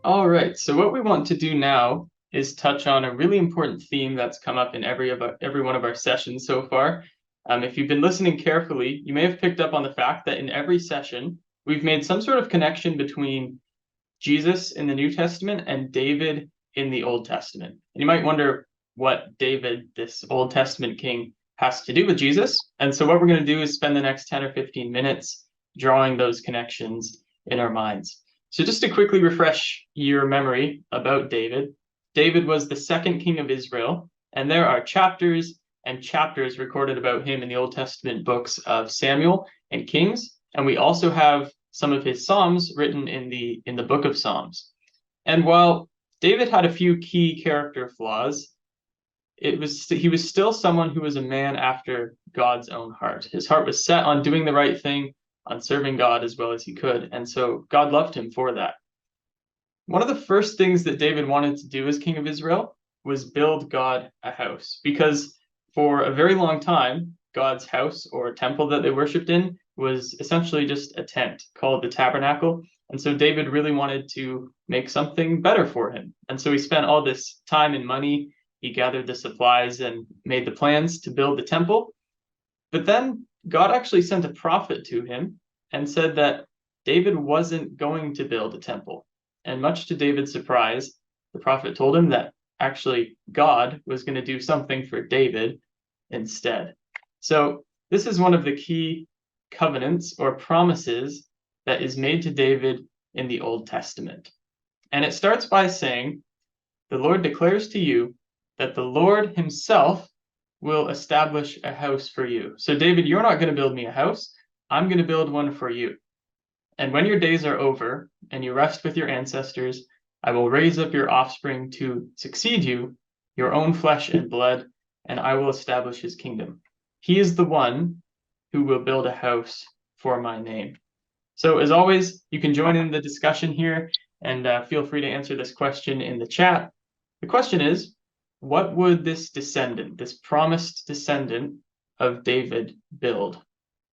All right, so what we want to do now is touch on a really important theme that's come up in every one of our sessions so far. If you've been listening carefully, you may have picked up on the fact that in every session, we've made some sort of connection between Jesus in the New Testament and David in the Old Testament. And you might wonder what David, this Old Testament king, has to do with Jesus. And so what we're going to do is spend the next 10 or 15 minutes drawing those connections in our minds. So just to quickly refresh your memory about David, David was the second king of Israel, and there are chapters and chapters recorded about him in the Old Testament books of Samuel and Kings, and we also have some of his Psalms written in the book of Psalms. And while David had a few key character flaws, he was still someone who was a man after God's own heart. His heart was set on doing the right thing, on serving God as well as he could, and so God loved him for that. One of the first things that David wanted to do as king of Israel was build God a house, because for a very long time, God's house or temple that they worshipped in was essentially just a tent called the tabernacle. And so David really wanted to make something better for him. And so he spent all this time and money. He gathered the supplies and made the plans to build the temple. But then God actually sent a prophet to him and said that David wasn't going to build a temple. And much to David's surprise, the prophet told him that actually God was going to do something for David instead. So this is one of the key covenants or promises that is made to David in the Old Testament. And it starts by saying, "The Lord declares to you that the Lord himself will establish a house for you." So David, you're not going to build me a house. I'm going to build one for you. And when your days are over and you rest with your ancestors, I will raise up your offspring to succeed you, your own flesh and blood, and I will establish his kingdom. He is the one who will build a house for my name. So as always, you can join in the discussion here and feel free to answer this question in the chat. The question is, what would this descendant, this promised descendant of David, build?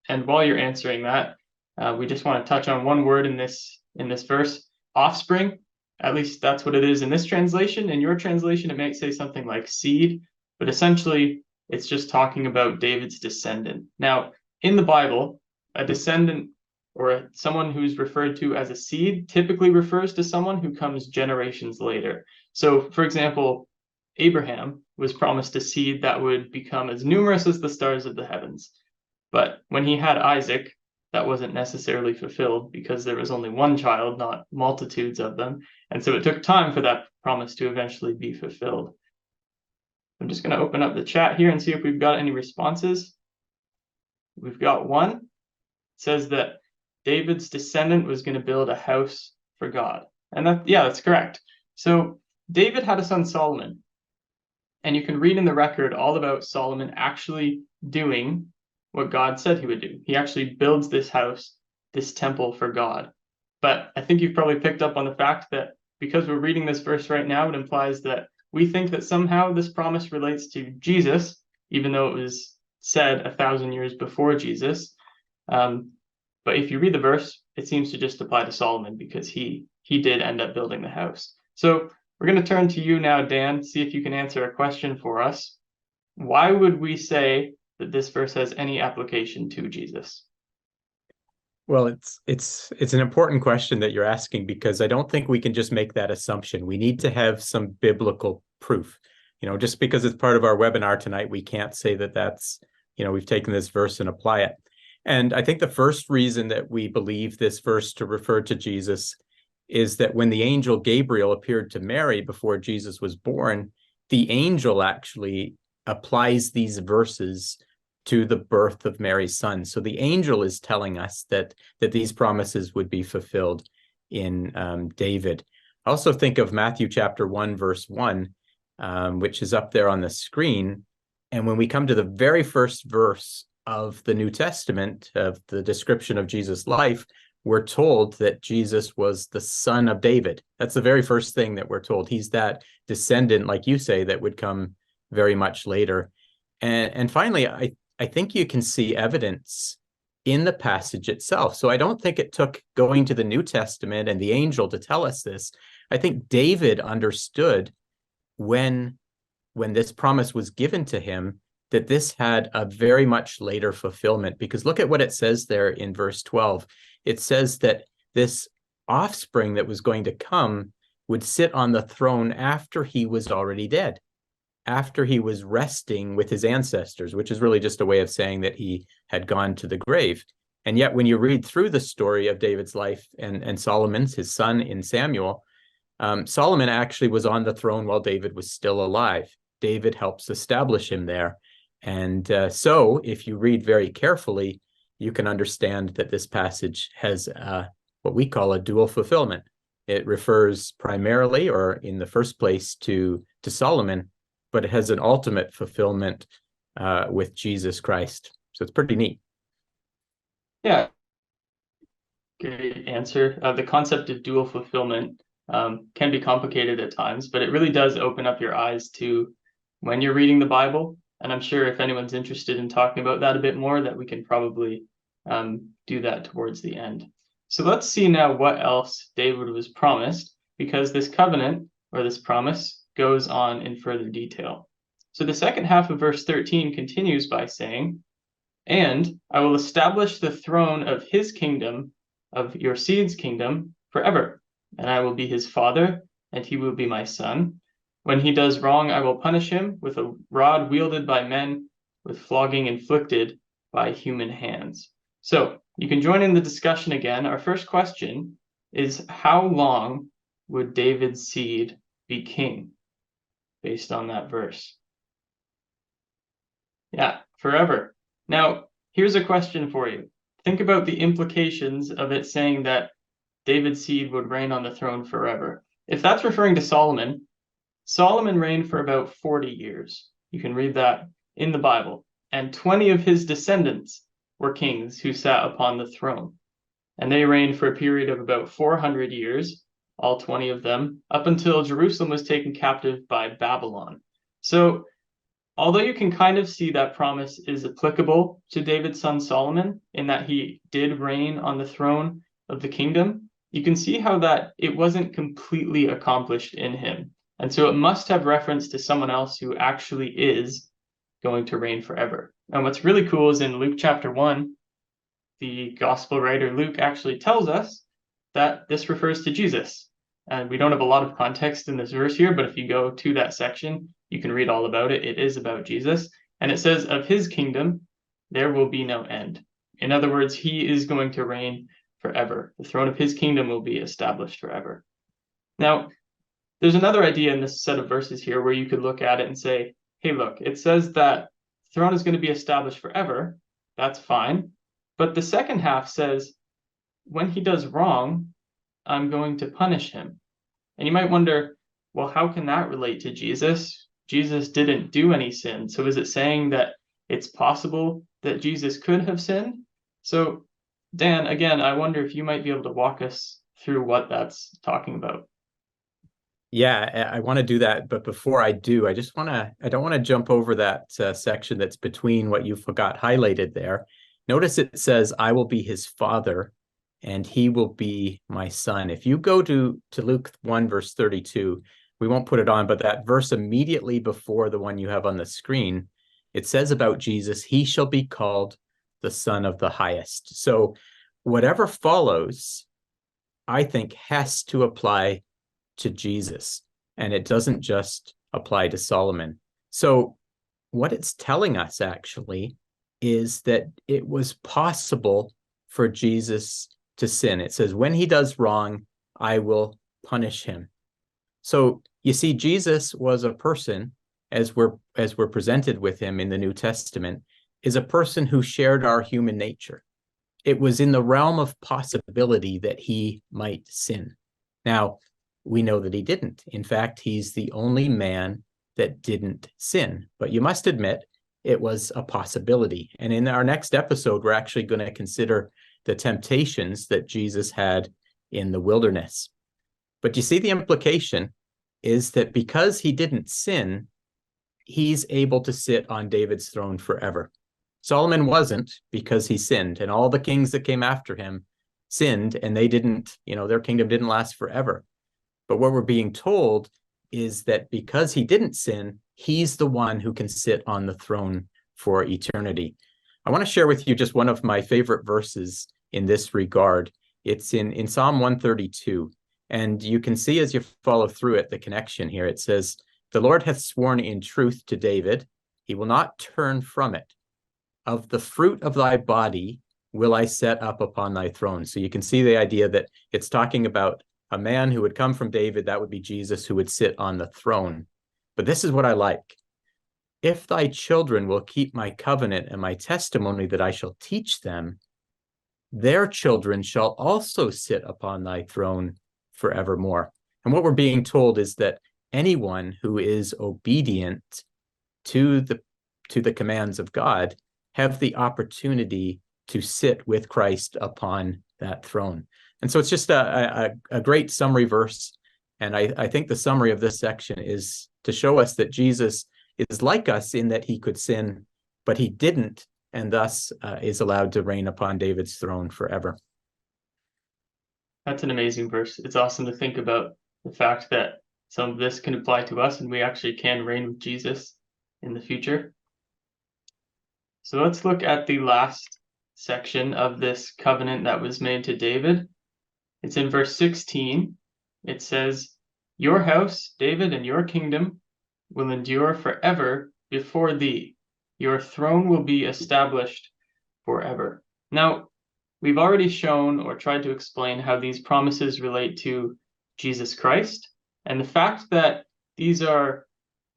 And while you're answering that, we just want to touch on one word in this verse, offspring. At least that's what it is in this translation. In your translation, it might say something like seed, but essentially it's just talking about David's descendant. Now, in the Bible, a descendant or someone who's referred to as a seed typically refers to someone who comes generations later. So, for example, Abraham was promised a seed that would become as numerous as the stars of the heavens. But when he had Isaac, that wasn't necessarily fulfilled because there was only one child, not multitudes of them. And so it took time for that promise to eventually be fulfilled. I'm just going to open up the chat here and see if we've got any responses. We've got one. It says that David's descendant was going to build a house for God. And that's correct. So David had a son, Solomon. And you can read in the record all about Solomon actually doing what God said he would do. He actually builds this house, this temple for God. But I think you've probably picked up on the fact that because we're reading this verse right now, it implies that we think that somehow this promise relates to Jesus, even though it was said 1,000 years before Jesus. But if you read the verse, it seems to just apply to Solomon because he did end up building the house. So we're going to turn to you now, Dan, see if you can answer a question for us. Why would we say that this verse has any application to Jesus? Well, it's an important question that you're asking because I don't think we can just make that assumption. We need to have some biblical proof. Just because it's part of our webinar tonight, we can't say that that's, we've taken this verse and apply it. And I think the first reason that we believe this verse to refer to Jesus is that when the angel Gabriel appeared to Mary before Jesus was born, the angel actually applies these verses to the birth of Mary's son. So the angel is telling us that these promises would be fulfilled in David. I also think of Matthew chapter 1, verse 1, which is up there on the screen. And when we come to the very first verse of the New Testament, of the description of Jesus' life, we're told that Jesus was the son of David. That's the very first thing that we're told. He's that descendant, like you say, that would come very much later. And finally, I think you can see evidence in the passage itself. So I don't think it took going to the New Testament and the angel to tell us this. I think David understood when this promise was given to him that this had a very much later fulfillment, because look at what it says there in verse 12. It says that this offspring that was going to come would sit on the throne after he was already dead, after he was resting with his ancestors, which is really just a way of saying that he had gone to the grave. And yet, when you read through the story of David's life and Solomon's, his son in Samuel, Solomon actually was on the throne while David was still alive. David helps establish him there. And so if you read very carefully, you can understand that this passage has what we call a dual fulfillment. It refers primarily, or in the first place, to Solomon, but it has an ultimate fulfillment with Jesus Christ. So it's pretty neat. Yeah, great answer. The concept of dual fulfillment can be complicated at times, but it really does open up your eyes to when you're reading the Bible. And I'm sure if anyone's interested in talking about that a bit more, that we can probably do that towards the end. So let's see now what else David was promised, because this covenant or this promise goes on in further detail. So the second half of verse 13 continues by saying, "And I will establish the throne of his kingdom, of your seed's kingdom, forever. And I will be his father, and he will be my son. When he does wrong, I will punish him with a rod wielded by men, with flogging inflicted by human hands." So you can join in the discussion again. Our first question is, how long would David's seed be king based on that verse? Yeah, forever. Now, here's a question for you. Think about the implications of it saying that David's seed would reign on the throne forever. If that's referring to Solomon, Solomon reigned for about 40 years. You can read that in the Bible. And 20 of his descendants were kings who sat upon the throne. And they reigned for a period of about 400 years, all 20 of them, up until Jerusalem was taken captive by Babylon. So, although you can kind of see that promise is applicable to David's son Solomon, in that he did reign on the throne of the kingdom, you can see how that it wasn't completely accomplished in him. And so it must have reference to someone else who actually is going to reign forever. And what's really cool is in Luke chapter 1, the gospel writer Luke actually tells us that this refers to Jesus. And we don't have a lot of context in this verse here, but if you go to that section, you can read all about it. It is about Jesus. And it says, "Of his kingdom, there will be no end." In other words, he is going to reign forever. The throne of his kingdom will be established forever. Now, there's another idea in this set of verses here where you could look at it and say, hey, look, it says that the throne is going to be established forever. That's fine. But the second half says, when he does wrong, I'm going to punish him. And you might wonder, well, how can that relate to Jesus? Jesus didn't do any sin. So is it saying that it's possible that Jesus could have sinned? So, Dan, again, I wonder if you might be able to walk us through what that's talking about. Yeah, I want to do that. But before I do, I don't want to jump over that section that's between what you forgot highlighted there. Notice it says, "I will be his father, and he will be my son." If you go to Luke 1, verse 32, we won't put it on, but that verse immediately before the one you have on the screen, it says about Jesus, "He shall be called the Son of the Highest." So whatever follows, I think, has to apply to Jesus, and it doesn't just apply to Solomon. So what it's telling us actually is that it was possible for Jesus to sin. It says, when he does wrong, I will punish him. So you see, Jesus was a person, as we're presented with him in the New Testament, is a person who shared our human nature. It was in the realm of possibility that he might sin. Now, we know that he didn't. In fact, he's the only man that didn't sin. But you must admit, it was a possibility. And in our next episode, we're actually going to consider the temptations that Jesus had in the wilderness. But you see, the implication is that because he didn't sin, he's able to sit on David's throne forever. Solomon wasn't, because he sinned, and all the kings that came after him sinned, and they didn't, their kingdom didn't last forever. But what we're being told is that because he didn't sin, he's the one who can sit on the throne for eternity. I want to share with you just one of my favorite verses in this regard. It's in Psalm 132. And you can see as you follow through it, the connection here. It says, "The Lord hath sworn in truth to David, he will not turn from it. Of the fruit of thy body will I set up upon thy throne." So you can see the idea that it's talking about a man who would come from David, that would be Jesus, who would sit on the throne. But this is what I like. "If thy children will keep my covenant and my testimony that I shall teach them, their children shall also sit upon thy throne forevermore." And what we're being told is that anyone who is obedient to the commands of God have the opportunity to sit with Christ upon that throne. And so it's just a great summary verse. And I think the summary of this section is to show us that Jesus is like us in that he could sin, but he didn't, and thus is allowed to reign upon David's throne forever. That's an amazing verse. It's awesome to think about the fact that some of this can apply to us and we actually can reign with Jesus in the future. So let's look at the last section of this covenant that was made to David. It's in verse 16. It says, "Your house, David, and your kingdom will endure forever before thee. Your throne will be established forever." Now, we've already shown or tried to explain how these promises relate to Jesus Christ, and the fact that these are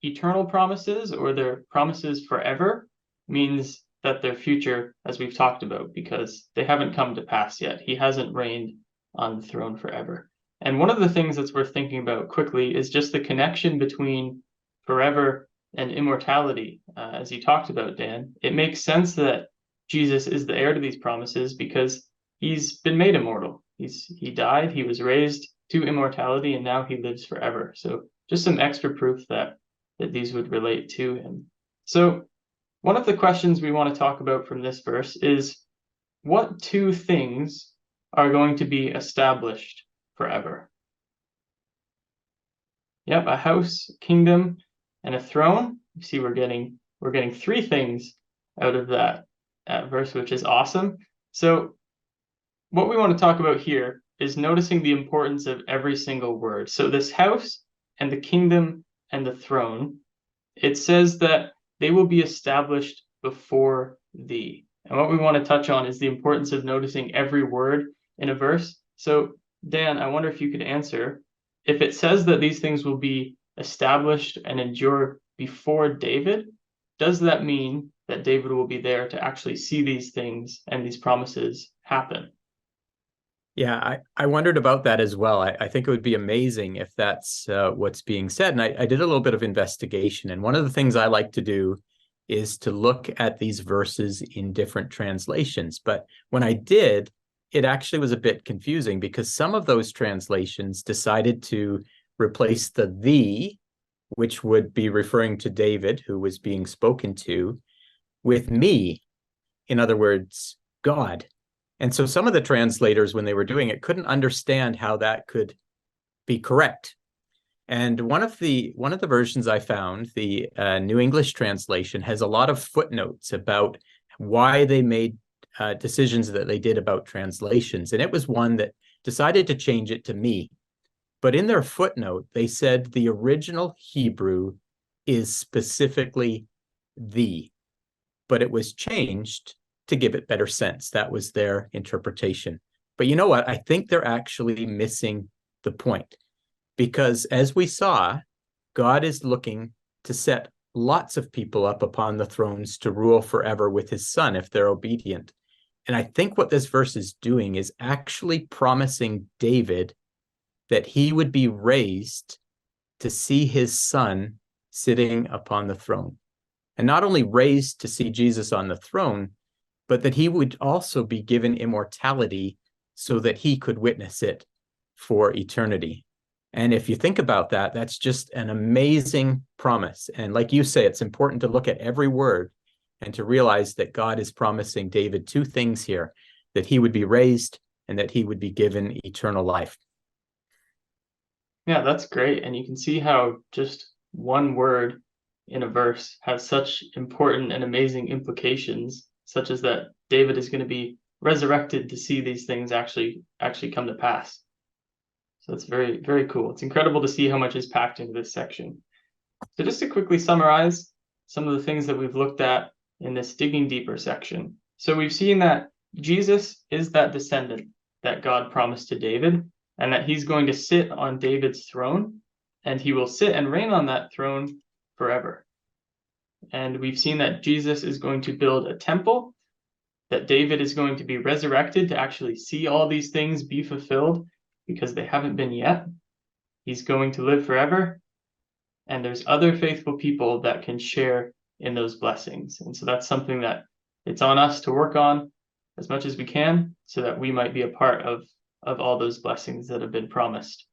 eternal promises or they're promises forever means that they're future, as we've talked about, because they haven't come to pass yet. He hasn't reigned on the throne forever. And one of the things that's worth thinking about quickly is just the connection between forever and immortality, as you talked about, Dan. It makes sense that Jesus is the heir to these promises because he's been made immortal. He died, he was raised to immortality, and now he lives forever. So just some extra proof that these would relate to him. So one of the questions we want to talk about from this verse is, what two things are going to be established forever? Yep, a house, kingdom, and a throne. You see, we're getting three things out of that verse, which is awesome. So what we want to talk about here is noticing the importance of every single word. So this house and the kingdom and the throne, it says that they will be established before thee. And what we want to touch on is the importance of noticing every word in a verse. So Dan, I wonder if you could answer, if it says that these things will be established and endure before David, does that mean that David will be there to actually see these things and these promises happen? Yeah, I wondered about that as well. I think it would be amazing if that's what's being said. And I did a little bit of investigation. And one of the things I like to do is to look at these verses in different translations. But when I did, it actually was a bit confusing because some of those translations decided to replace the "thee," which would be referring to David, who was being spoken to, with "me." In other words, God. And so some of the translators, when they were doing it, couldn't understand how that could be correct. And one of the versions I found, the New English translation, has a lot of footnotes about why they made decisions that they did about translations. And it was one that decided to change it to "me." But in their footnote, they said the original Hebrew is specifically "thee," but it was changed to give it better sense. That was their interpretation. But you know what? I think they're actually missing the point. Because as we saw, God is looking to set lots of people up upon the thrones to rule forever with his son if they're obedient. And I think what this verse is doing is actually promising David that he would be raised to see his son sitting upon the throne. And not only raised to see Jesus on the throne, but that he would also be given immortality so that he could witness it for eternity. And if you think about that, that's just an amazing promise. And like you say, it's important to look at every word and to realize that God is promising David two things here, that he would be raised and that he would be given eternal life. Yeah, that's great. And you can see how just one word in a verse has such important and amazing implications, such as that David is going to be resurrected to see these things actually come to pass. So it's very, very cool. It's incredible to see how much is packed into this section. So just to quickly summarize some of the things that we've looked at in this digging deeper section. So we've seen that Jesus is that descendant that God promised to David, and that he's going to sit on David's throne, and he will sit and reign on that throne forever. And we've seen that Jesus is going to build a temple, that David is going to be resurrected to actually see all these things be fulfilled because they haven't been yet. He's going to live forever, and there's other faithful people that can share in those blessings. And so that's something that it's on us to work on as much as we can so that we might be a part of all those blessings that have been promised.